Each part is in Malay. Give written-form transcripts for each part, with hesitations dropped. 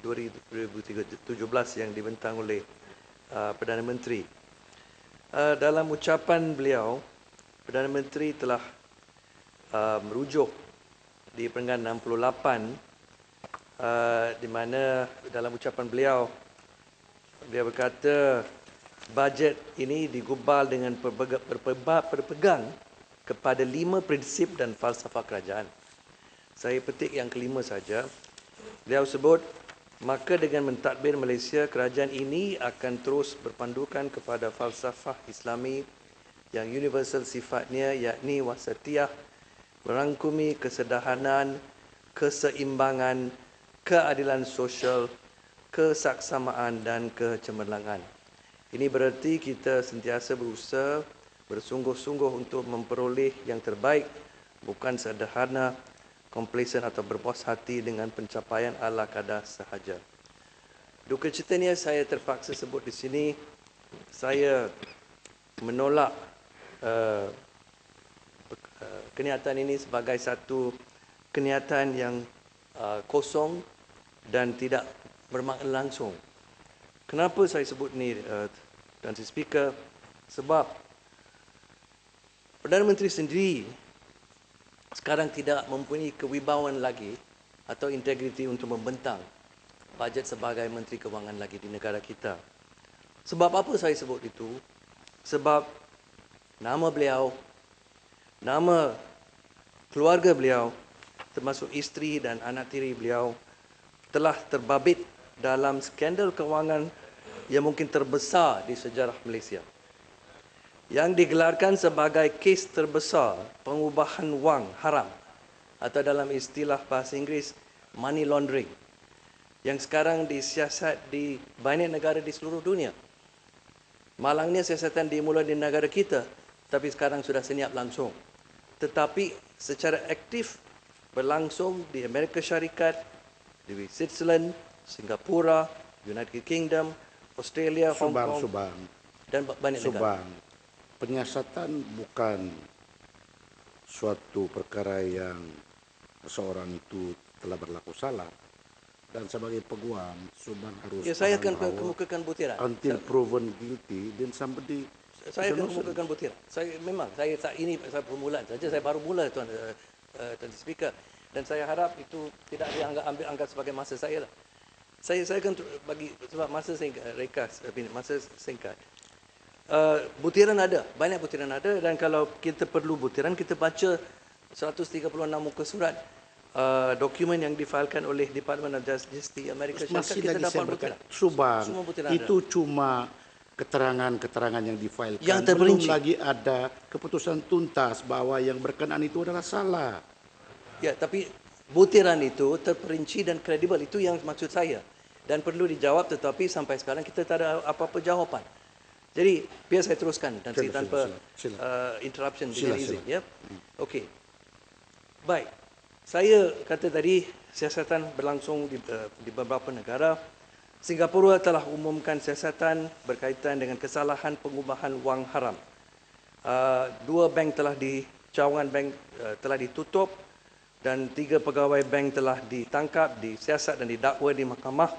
2017 yang dibentang oleh Perdana Menteri. Dalam ucapan beliau, Perdana Menteri telah merujuk di perenggan 68 di mana dalam ucapan beliau berkata bajet ini digubal dengan berpegang kepada 5 prinsip dan falsafah kerajaan. Saya petik yang kelima saja. Beliau sebut, maka dengan mentadbir Malaysia, kerajaan ini akan terus berpandukan kepada falsafah Islami yang universal sifatnya, yakni wasatiyah, merangkumi kesederhanaan, keseimbangan, keadilan sosial, kesaksamaan dan kecemerlangan. Ini berarti kita sentiasa berusaha bersungguh-sungguh untuk memperoleh yang terbaik, bukan sederhana, komplasen atau berpuas hati dengan pencapaian ala kadar sahaja. Duka citanya saya terpaksa sebut di sini, saya menolak kenyataan ini sebagai satu kenyataan yang kosong dan tidak bermakna langsung. Kenapa saya sebut ini, Tuan Sri Speaker? Sebab Perdana Menteri sendiri sekarang tidak mempunyai kewibawaan lagi atau integriti untuk membentang bajet sebagai Menteri Kewangan lagi di negara kita. Sebab apa saya sebut itu? Sebab nama beliau, nama keluarga beliau, termasuk isteri dan anak tiri beliau, telah terbabit dalam skandal kewangan yang mungkin terbesar di sejarah Malaysia, yang digelarkan sebagai kes terbesar pengubahan wang haram atau dalam istilah bahasa Inggeris money laundering, yang sekarang disiasat di banyak negara di seluruh dunia. Malangnya siasatan dimulai di negara kita, tapi sekarang sudah senyap langsung. Tetapi secara aktif berlangsung di Amerika Syarikat, di Switzerland, Singapura, United Kingdom, Australia, Hong Kong, dan banyak negara. Penyiasatan bukan suatu perkara yang seorang itu telah berlaku salah, dan sebagai peguam Subang harus saya akan kemukakan butiran until proven guilty then somebody. Saya akan kemukakan butiran. Saya ini saya permulaan saja, saya baru mula Tuan Speaker, dan saya harap itu tidak diambil anggap sebagai masa saya lah. Saya akan bagi sebab masa singkat. Butiran ada, banyak butiran ada, dan kalau kita perlu butiran, kita baca 136 muka surat dokumen yang difailkan oleh Department of Justice di Amerika Syarikat, kita dapat butiran. Subang, butiran itu ada. Cuma keterangan-keterangan yang difailkan. Yang terperinci. Belum lagi ada keputusan tuntas bahwa yang berkenaan itu adalah salah. Ya, tapi butiran itu terperinci dan kredibel, itu yang maksud saya. Dan perlu dijawab, tetapi sampai sekarang kita tak ada apa-apa jawapan. Jadi, biar saya teruskan dan tanpa interruption dengan izin. Ya? Okey. Baik. Saya kata tadi, siasatan berlangsung di beberapa negara. Singapura telah umumkan siasatan berkaitan dengan kesalahan pengubahan wang haram. 2 bank cawangan bank telah ditutup, dan 3 pegawai bank telah ditangkap, disiasat dan didakwa di mahkamah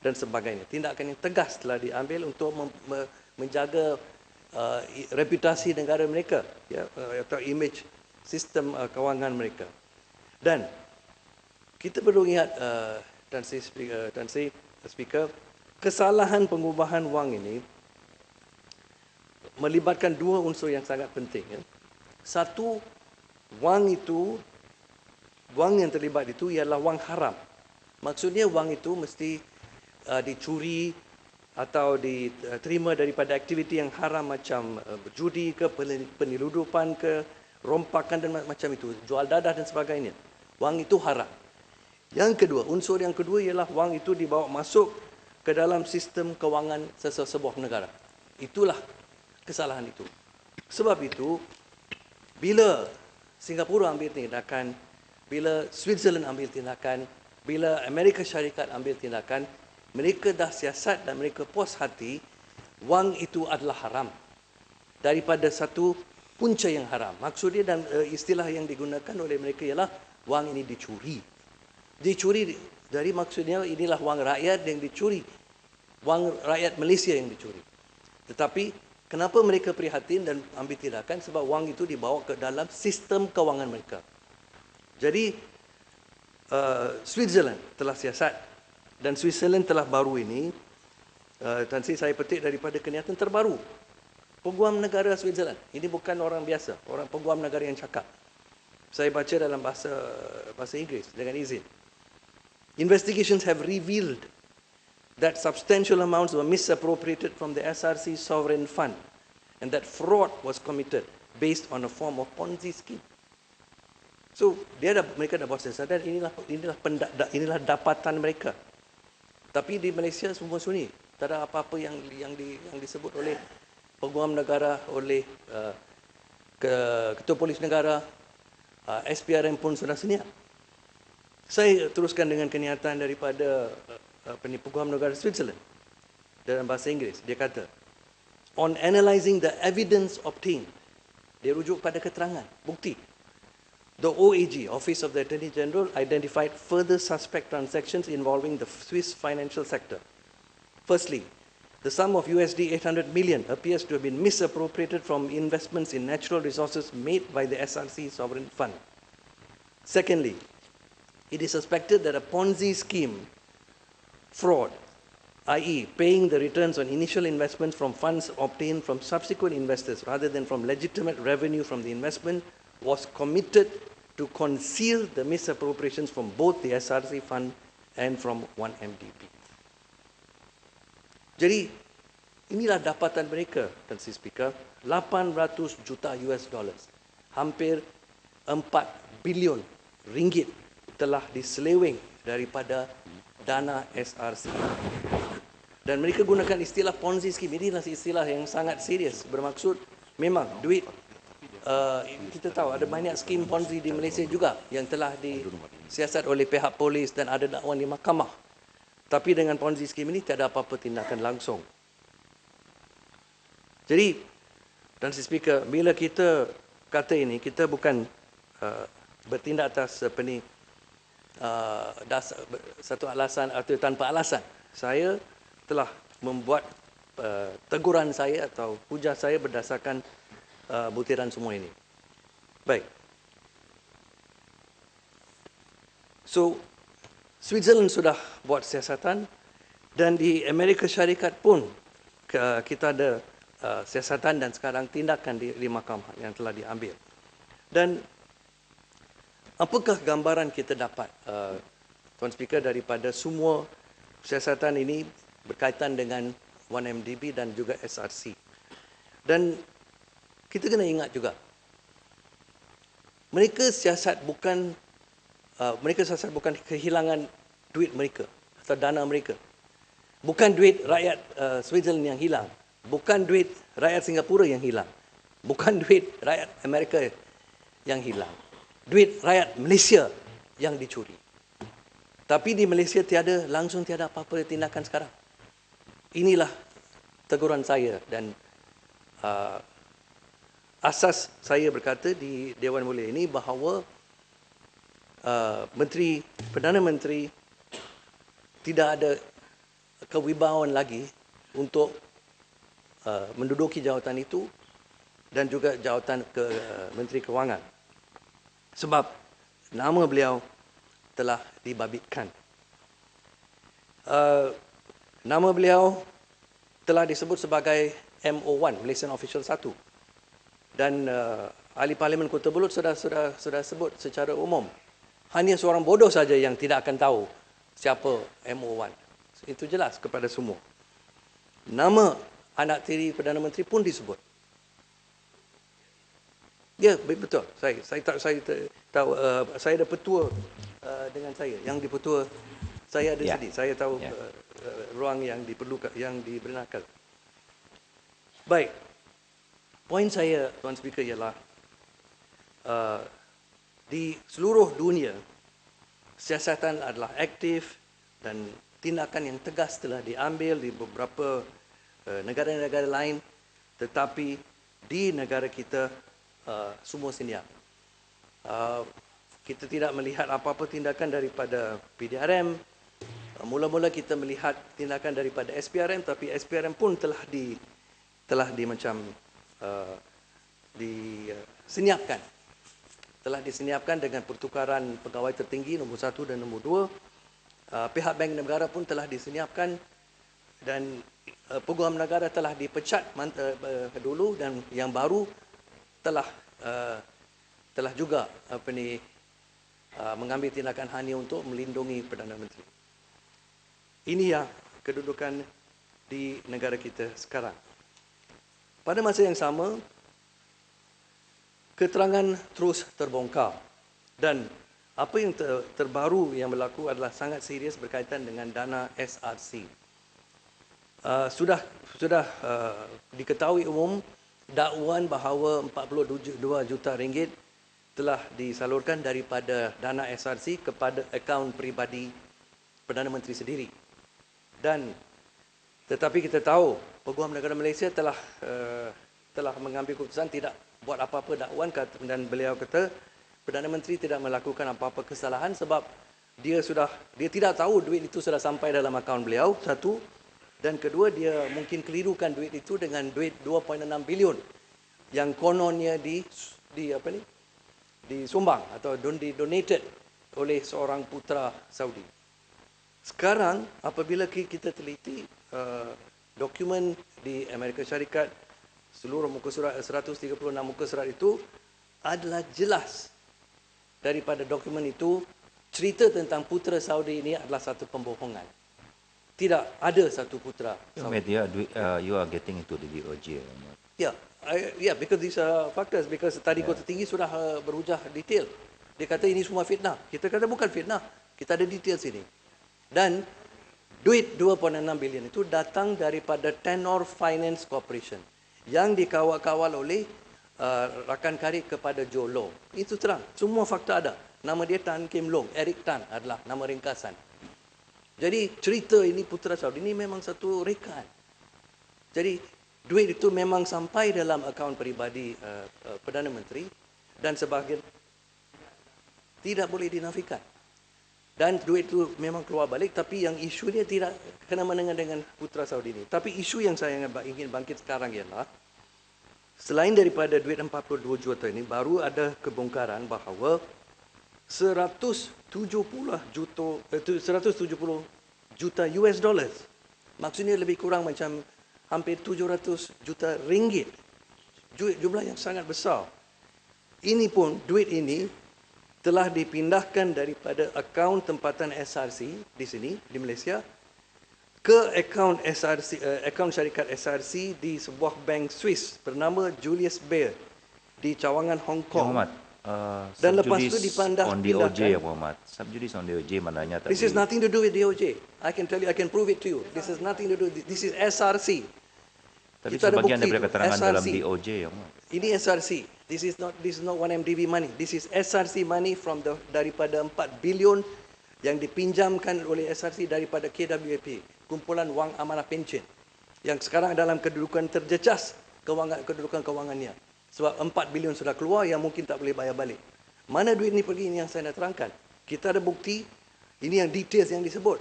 dan sebagainya. Tindakan yang tegas telah diambil untuk menjaga reputasi negara mereka, ya, atau image sistem kewangan mereka. Dan kita perlu ingat, Tuan Sri Speaker, kesalahan pengubahan wang ini melibatkan 2 unsur yang sangat penting. Ya. Satu, wang yang terlibat itu ialah wang haram. Maksudnya wang itu mesti dicuri atau diterima daripada aktiviti yang haram macam berjudi ke, penyeludupan ke, rompakan dan macam itu, jual dadah dan sebagainya. Wang itu haram. Yang kedua, unsur yang kedua ialah wang itu dibawa masuk ke dalam sistem kewangan sesebuah negara. Itulah kesalahan itu. Sebab itu, bila Singapura ambil tindakan, bila Switzerland ambil tindakan, bila Amerika Syarikat ambil tindakan, mereka dah siasat dan mereka puas hati wang itu adalah haram daripada satu punca yang haram. Maksudnya dan istilah yang digunakan oleh mereka ialah wang ini dicuri. Dicuri Jadi maksudnya inilah wang rakyat yang dicuri. Wang rakyat Malaysia yang dicuri. Tetapi kenapa mereka prihatin dan ambil tindakan? Sebab wang itu dibawa ke dalam sistem kewangan mereka. Jadi Switzerland telah siasat dan Switzerland telah baru ini, Tan Sri, saya petik daripada kenyataan terbaru. Peguam negara Switzerland, ini bukan orang biasa, orang peguam negara yang cakap. Saya baca dalam bahasa Inggeris dengan izin. Investigations have revealed that substantial amounts were misappropriated from the SRC sovereign fund and that fraud was committed based on a form of Ponzi scheme. So, mereka dah buat sesadar, inilah dapatan mereka. Tapi di Malaysia semua sunyi. Tak ada apa-apa yang disebut oleh peguam negara, oleh ketua polis negara, SPRM pun sudah senyap. Saya teruskan dengan kenyataan daripada peguam negara Switzerland dalam bahasa Inggeris. Dia kata, on analysing the evidence obtained, dia rujuk pada keterangan, bukti. The OAG, Office of the Attorney General, identified further suspect transactions involving the Swiss financial sector. Firstly, the sum of USD 800 million appears to have been misappropriated from investments in natural resources made by the SRC sovereign fund. Secondly, it is suspected that a Ponzi scheme fraud, i.e. paying the returns on initial investments from funds obtained from subsequent investors rather than from legitimate revenue from the investment, was committed to conceal the misappropriations from both the SRC fund and from 1MDB. Jadi, inilah dapatan mereka, Tan Sri Speaker, 800 juta US dollars, hampir 4 bilion ringgit telah diseleweng daripada dana SRC. Dan mereka gunakan istilah Ponzi scheme. Inilah istilah yang sangat serius. Bermaksud memang duit, kita tahu ada banyak skim Ponzi di Malaysia juga yang telah disiasat oleh pihak polis dan ada dakwaan di mahkamah. Tapi dengan Ponzi scheme ini tidak ada apa-apa tindakan langsung. Jadi, Tan Sri Speaker, bila kita kata ini, kita bukan bertindak atas satu alasan atau tanpa alasan. Saya telah membuat teguran saya atau hujah saya berdasarkan butiran semua ini. Baik. So, Switzerland sudah buat siasatan dan di Amerika Syarikat pun kita ada siasatan dan sekarang tindakan di mahkamah yang telah diambil. Dan apakah gambaran kita dapat, Tuan Speaker, daripada semua siasatan ini berkaitan dengan 1MDB dan juga SRC? Dan kita kena ingat juga, mereka siasat bukan kehilangan duit mereka atau dana mereka. Bukan duit rakyat Switzerland yang hilang. Bukan duit rakyat Singapura yang hilang. Bukan duit rakyat Amerika yang hilang. Duit rakyat Malaysia yang dicuri. Tapi di Malaysia langsung tiada apa-apa tindakan sekarang. Inilah teguran saya dan asas saya berkata di Dewan Mulia ini bahawa Perdana Menteri tidak ada kewibawaan lagi untuk menduduki jawatan itu dan juga jawatan Menteri Kewangan. Sebab nama beliau telah dibabitkan. Nama beliau telah disebut sebagai MO1, Malaysian Official 1. Dan ahli Parlimen Kota Belud sudah sebut secara umum. Hanya seorang bodoh saja yang tidak akan tahu siapa MO1. Itu jelas kepada semua. Nama anak tiri Perdana Menteri pun disebut. Ya, betul. Saya tahu saya ada petua dengan saya. Yang di petua saya ada sedih. Saya tahu ruang yang diperlukan, yang dibenarkan. Baik. Poin saya, Tuan Speaker, ialah di seluruh dunia, siasatan adalah aktif dan tindakan yang tegas telah diambil di beberapa negara-negara lain, tetapi di negara kita semua senyap. Kita tidak melihat apa-apa tindakan daripada PDRM, Mula-mula kita melihat tindakan daripada SPRM, tapi SPRM pun telah disenyapkan. Telah disenyapkan dengan pertukaran pegawai tertinggi nombor 1 dan nombor 2. Pihak Bank Negara pun telah disenyapkan dan peguam negara telah dipecat dulu, dan yang baru telah juga mengambil tindakan hanya untuk melindungi Perdana Menteri. Ini yang kedudukan di negara kita sekarang. Pada masa yang sama, keterangan terus terbongkar dan apa yang terbaru yang berlaku adalah sangat serius berkaitan dengan dana SRC. Sudah diketahui umum dakwaan bahawa 42 juta ringgit telah disalurkan daripada dana SRC kepada akaun peribadi Perdana Menteri sendiri. Tetapi kita tahu Peguam Negara Malaysia telah mengambil keputusan tidak buat apa-apa dakwaan, dan beliau kata Perdana Menteri tidak melakukan apa-apa kesalahan sebab dia tidak tahu duit itu sudah sampai dalam akaun beliau, satu, dan kedua dia mungkin kelirukan duit itu dengan duit 2.6 bilion yang kononnya disumbang atau donated oleh seorang putera Saudi. Sekarang apabila kita teliti dokumen di Amerika Syarikat, seluruh muka surat 136 muka surat itu adalah jelas daripada dokumen itu cerita tentang putera Saudi ini adalah satu pembohongan. Tidak ada satu putera Saudi. You are getting into the DOJ. Yeah, because these are factors. Because tadi Kota Tinggi sudah berhujah detail. Dia kata ini semua fitnah. Kita kata bukan fitnah. Kita ada detail sini. Dan duit 2.6 bilion itu datang daripada Tenor Finance Corporation yang dikawal-kawal oleh rakan karib kepada Joe Low. Itu terang. Semua fakta ada. Nama dia Tan Kim Long. Eric Tan adalah nama ringkasan. Jadi cerita ini putera Saudi ini memang satu rekaan. Jadi duit itu memang sampai dalam akaun peribadi Perdana Menteri dan sebahagian tidak boleh dinafikan. Dan duit itu memang keluar balik, tapi yang isu dia tidak kena mendengar dengan putera Saudi ini. Tapi isu yang saya ingin bangkit sekarang ialah selain daripada duit 42 juta ini, baru ada kebongkaran bahawa 170 juta US dollars. Maksudnya lebih kurang macam hampir 700 juta ringgit. Jumlah yang sangat besar. Ini pun, duit ini telah dipindahkan daripada akaun tempatan SRC di sini, di Malaysia, ke akaun syarikat SRC di sebuah bank Swiss bernama Julius Baer di Cawangan, Hong Kong. Muhammad, dan lepas itu dipindahkan. On DOJ, Muhammad. Subjudice on DOJ maknanya tadi. This is nothing to do with DOJ. I can tell you, I can prove it to you. This is nothing to do. This is SRC. Tapi Kita ada sebagian bukti daripada itu, keterangan dalam SRC. DOJ, Muhammad. Ini SRC. This is not 1MDB money. This is SRC money from daripada 4 bilion yang dipinjamkan oleh SRC daripada KWAP, Kumpulan Wang Amanah Pencen, yang sekarang dalam kedudukan terjejas kedudukan kewangannya. Sebab 4 bilion sudah keluar yang mungkin tak boleh bayar balik. Mana duit ni pergi, ini yang saya nak terangkan. Kita ada bukti, ini yang details yang disebut.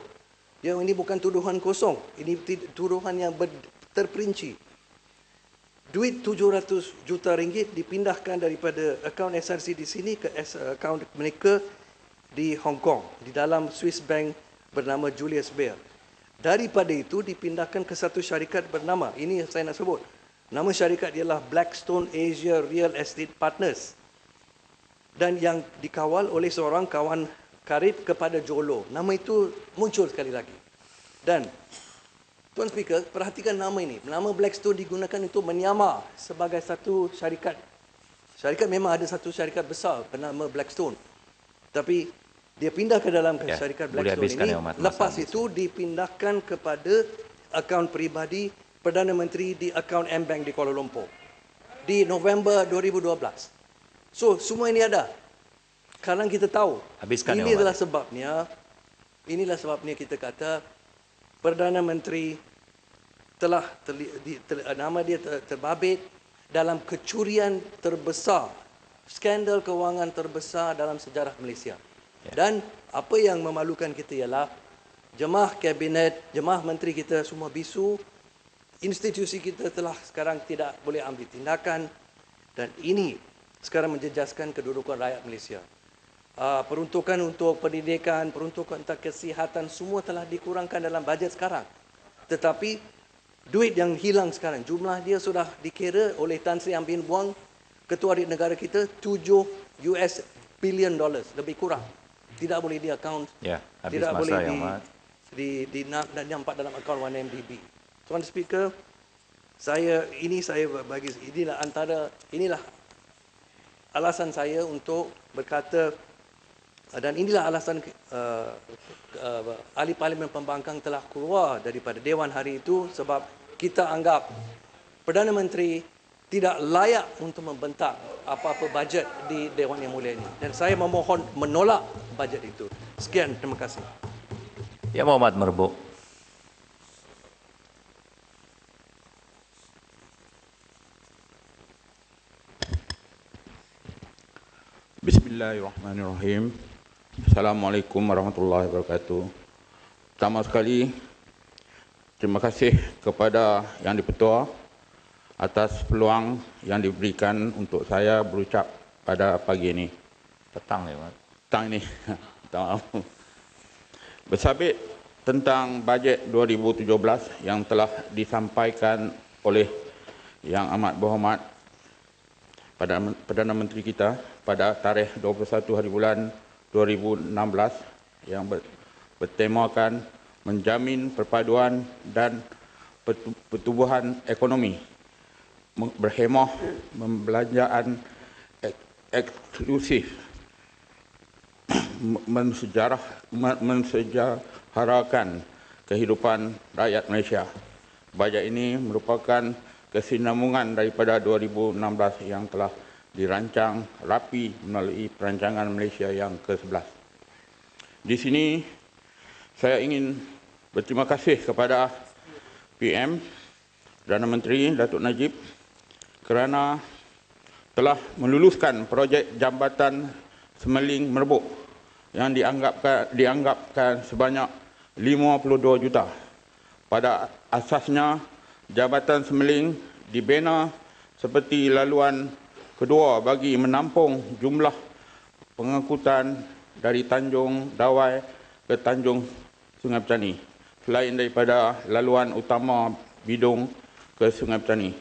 Yang ini bukan tuduhan kosong, ini tuduhan yang terperinci. Duit 700 juta ringgit dipindahkan daripada akaun SRC di sini ke akaun mereka di Hong Kong, di dalam Swiss bank bernama Julius Baer. Daripada itu dipindahkan ke satu syarikat bernama, ini saya nak sebut, nama syarikat ialah Blackstone Asia Real Estate Partners, dan yang dikawal oleh seorang kawan karib kepada Jolo. Nama itu muncul sekali lagi. Dan Tuan Speaker, perhatikan nama ini. Nama Blackstone digunakan untuk menyamar sebagai satu syarikat. Syarikat memang ada satu syarikat besar bernama Blackstone. Tapi dia pindah ke dalam syarikat Blackstone ini. Lepas itu dipindahkan kepada akaun peribadi Perdana Menteri di akaun M-Bank di Kuala Lumpur. Di November 2012. So, semua ini ada. Sekarang kita tahu. Inilah sebabnya kita kata Perdana Menteri telah nama dia terbabit dalam kecurian terbesar, skandal kewangan terbesar dalam sejarah Malaysia. Dan apa yang memalukan kita ialah jemaah kabinet, jemaah menteri kita semua bisu. Institusi kita telah sekarang tidak boleh ambil tindakan dan ini sekarang menjejaskan kedudukan rakyat Malaysia. Peruntukan untuk pendidikan, peruntukan untuk kesihatan semua telah dikurangkan dalam bajet sekarang. Tetapi duit yang hilang sekarang, jumlah dia sudah dikira oleh Tan Sri Ambin Buang, ketua adik negara kita, $7 billion, lebih kurang. Tidak boleh di account, Ya, habis tidak masa boleh yang Mat. nampak dalam akaun 1MDB. Tuan Speaker, inilah alasan saya untuk berkata, dan inilah alasan ahli Parlimen Pembangkang telah keluar daripada Dewan hari itu, sebab kita anggap Perdana Menteri tidak layak untuk membentak apa-apa bajet di Dewan Yang Mulia ini. Dan saya memohon menolak bajet itu. Sekian, terima kasih. Ya Muhammad Merbuk. Bismillahirrahmanirrahim. Assalamualaikum warahmatullahi wabarakatuh. Pertama sekali, terima kasih kepada Yang di-Pertua atas peluang yang diberikan untuk saya berucap pada pagi ini. Petang ya Mat. Petang ini. Minta maaf. Bersabit tentang bajet 2017 yang telah disampaikan oleh Yang Amat Berhormat Perdana Menteri kita pada tarikh 21 hari bulan 2016 yang bertemakan menjamin perpaduan dan pertumbuhan ekonomi, berhemah pembelanjaan eksklusif, mensejaharakan kehidupan rakyat Malaysia. Bajet ini merupakan kesinambungan daripada 2016 yang telah dirancang rapi melalui perancangan Malaysia yang ke-11. Di sini saya ingin berterima kasih kepada PM, Perdana Menteri Datuk Najib kerana telah meluluskan projek Jambatan Semeling Merbuk yang dianggapkan sebanyak 52 juta. Pada asasnya, Jambatan Semeling dibina seperti laluan kedua bagi menampung jumlah pengangkutan dari Tanjung Dawai ke Tanjung Sungai Petani, selain daripada laluan utama Bidung ke Sungai Petani.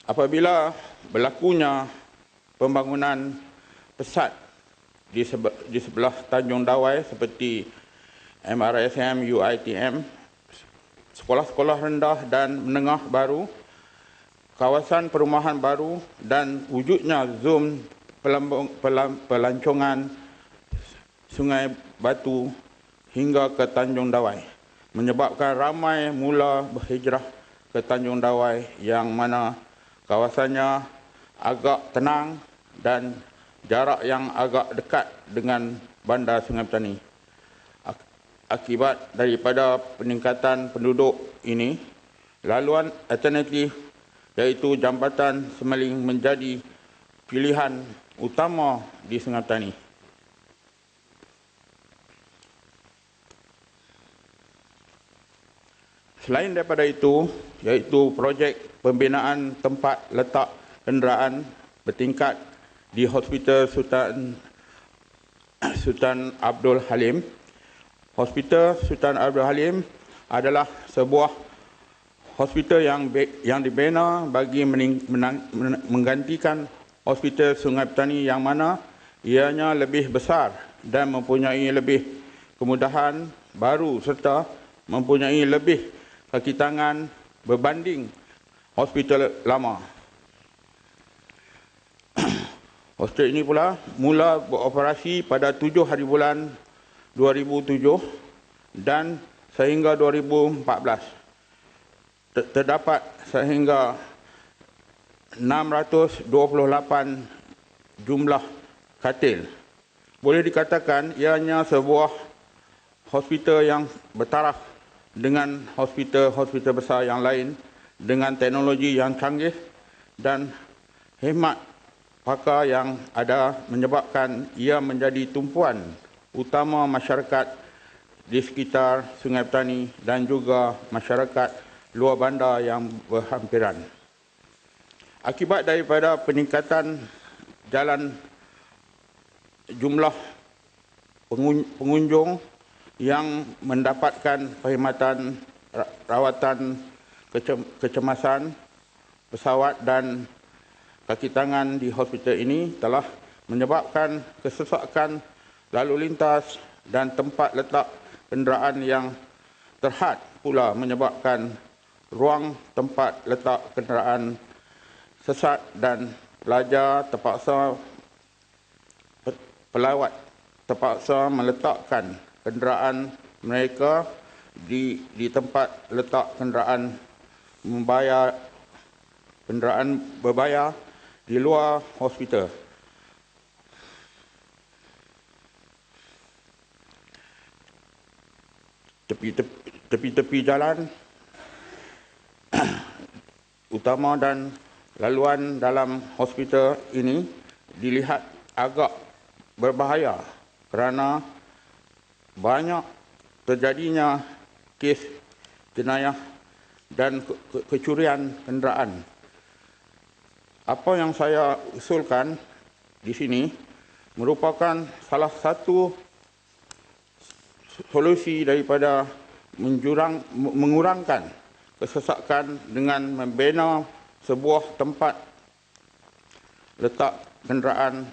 Apabila berlakunya pembangunan pesat di sebelah Tanjung Dawai seperti MRSM, UITM, sekolah-sekolah rendah dan menengah baru, kawasan perumahan baru dan wujudnya zon pelancongan Sungai Batu hingga ke Tanjung Dawai menyebabkan ramai mula berhijrah ke Tanjung Dawai yang mana kawasannya agak tenang dan jarak yang agak dekat dengan bandar Sungai Petani. Akibat daripada peningkatan penduduk ini, laluan alternatif iaitu Jambatan Semeling menjadi pilihan utama di Sungai Petani. Selain daripada itu, iaitu projek pembinaan tempat letak kenderaan bertingkat di Hospital Sultan Abdul Halim. Hospital Sultan Abdul Halim adalah sebuah hospital yang dibina bagi menggantikan Hospital Sungai Petani yang mana ianya lebih besar dan mempunyai lebih kemudahan baru serta mempunyai lebih kaki tangan berbanding hospital lama. Hospital ini pula mula beroperasi pada 7 hari bulan 2007 dan sehingga 2014. Terdapat sehingga 628 jumlah katil. Boleh dikatakan ianya sebuah hospital yang bertaraf dengan hospital-hospital besar yang lain dengan teknologi yang canggih dan hemat pakar yang ada menyebabkan ia menjadi tumpuan utama masyarakat di sekitar Sungai Petani dan juga masyarakat luar bandar yang berhampiran. Akibat daripada peningkatan jalan jumlah pengunjung yang mendapatkan perkhidmatan rawatan kecemasan pesawat dan kaki tangan di hospital ini telah menyebabkan kesesakan lalu lintas dan tempat letak kenderaan yang terhad pula menyebabkan ruang tempat letak kenderaan sesat dan pelajar terpaksa pelawat terpaksa meletakkan kenderaan mereka di tempat letak kenderaan berbayar di luar hospital. Tepi-tepi jalan utama dan laluan dalam hospital ini dilihat agak berbahaya kerana banyak terjadinya kes jenayah dan kecurian kenderaan. Apa yang saya usulkan di sini merupakan salah satu solusi daripada mengurangkan kesesakan dengan membina sebuah tempat letak kenderaan